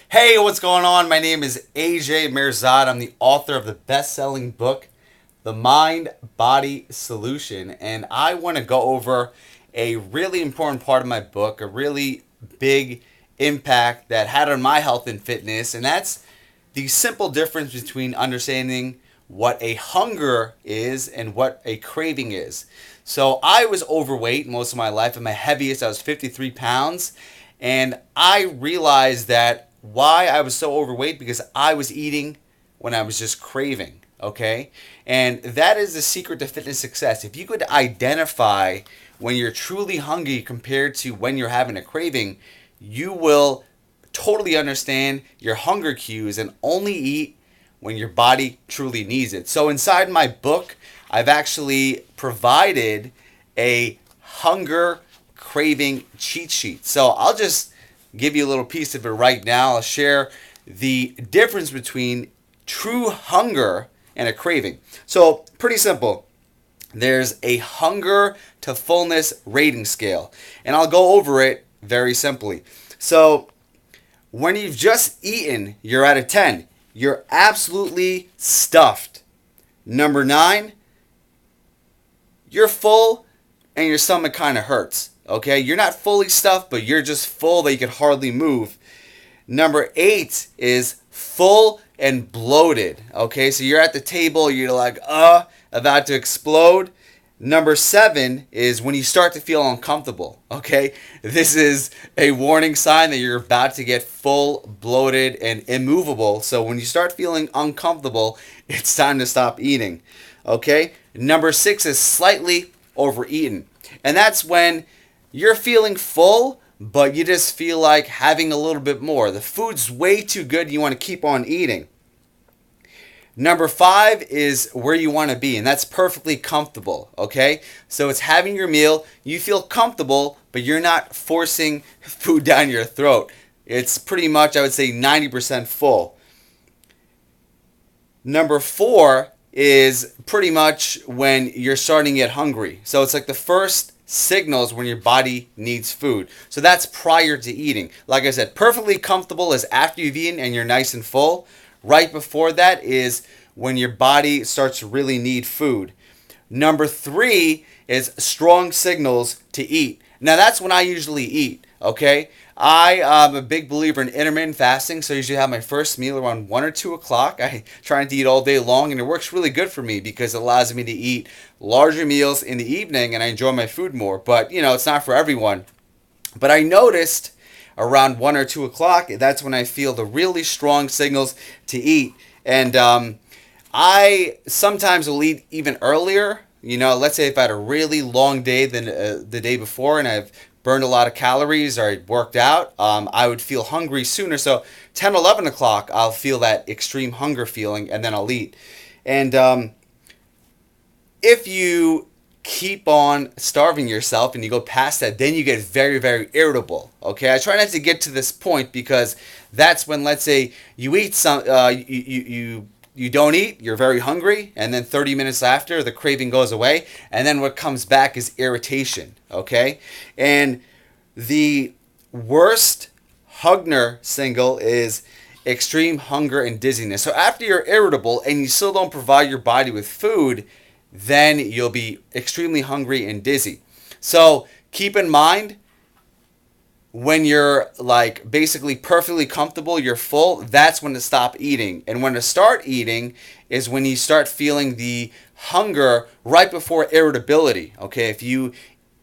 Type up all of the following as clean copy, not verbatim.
Hey, what's going on? My name is AJ Mirzad. I'm the author of the best-selling book, The Mind Body Solution, and I want to go over a really important part of my book, a really big impact that had on my health and fitness, and that's the simple difference between understanding what a hunger is and what a craving is. So I was overweight most of my life. At my heaviest, I was 53 pounds. And I realized that why I was so overweight because I was eating when I was just craving. Okay. And that is the secret to fitness success. If you could identify when you're truly hungry compared to when you're having a craving, you will totally understand your hunger cues and only eat when your body truly needs it. So inside my book, I've actually provided a hunger craving cheat sheet. So I'll just give you a little piece of it right now. I'll share the difference between true hunger and a craving. So pretty simple. There's a hunger to fullness rating scale, and I'll go over it very simply. So when you've just eaten, you're at a 10. You're absolutely stuffed. Number 9, you're full and your stomach kind of hurts. Okay, you're not fully stuffed, but you're just full that you can hardly move. Number 8 is full and bloated. Okay, so you're at the table, you're like, about to explode. Number 7 is when you start to feel uncomfortable. Okay, this is a warning sign that you're about to get full, bloated, and immovable. So when you start feeling uncomfortable, it's time to stop eating. Okay, number 6 is slightly overeaten, and that's when you're feeling full, but you just feel like having a little bit more. The food's way too good, you want to keep on eating. Number 5 is where you want to be, and that's perfectly comfortable, okay? So it's having your meal, you feel comfortable, but you're not forcing food down your throat. It's pretty much, I would say, 90% full. Number 4 is pretty much when you're starting to get hungry. So it's like the first signals when your body needs food. So that's prior to eating. Like I said, perfectly comfortable is after you've eaten and you're nice and full. Right before that is when your body starts to really need food. Number 3 is strong signals to eat. Now that's when I usually eat, okay? I am a big believer in intermittent fasting, so I usually have my first meal around 1 or 2 o'clock. I try to eat all day long, and it works really good for me because it allows me to eat larger meals in the evening, and I enjoy my food more. But, it's not for everyone. But I noticed around 1 or 2 o'clock, that's when I feel the really strong signals to eat. And I sometimes will eat even earlier. Let's say if I had a really long day than the day before and I've burned a lot of calories or I worked out, I would feel hungry sooner. So 10, 11 o'clock, I'll feel that extreme hunger feeling and then I'll eat. And if you keep on starving yourself and you go past that, then you get very, very irritable. Okay, I try not to get to this point because that's when, let's say, you eat some, you don't eat, you're very hungry, and then 30 minutes after, the craving goes away, and then what comes back is irritation. Okay, and the worst hunger signal is extreme hunger and dizziness. So after you're irritable and you still don't provide your body with food, then you'll be extremely hungry and dizzy. So keep in mind, when you're like basically perfectly comfortable, you're full, that's when to stop eating. And when to start eating is when you start feeling the hunger right before irritability. Okay, if you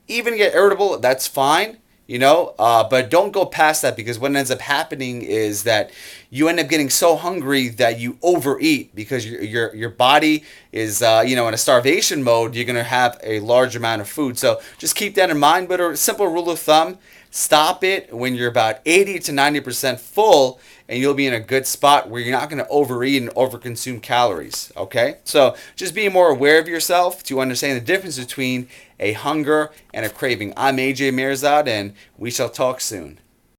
even get irritable, that's fine. But don't go past that, because what ends up happening is that you end up getting so hungry that you overeat because your body is in a starvation mode. You're gonna have a large amount of food, so just keep that in mind. But a simple rule of thumb: stop it when you're about 80 to 90% full, and you'll be in a good spot where you're not going to overeat and overconsume calories. Okay, so just being more aware of yourself to understand the difference between a hunger and a craving. I'm AJ Mirzad, and we shall talk soon.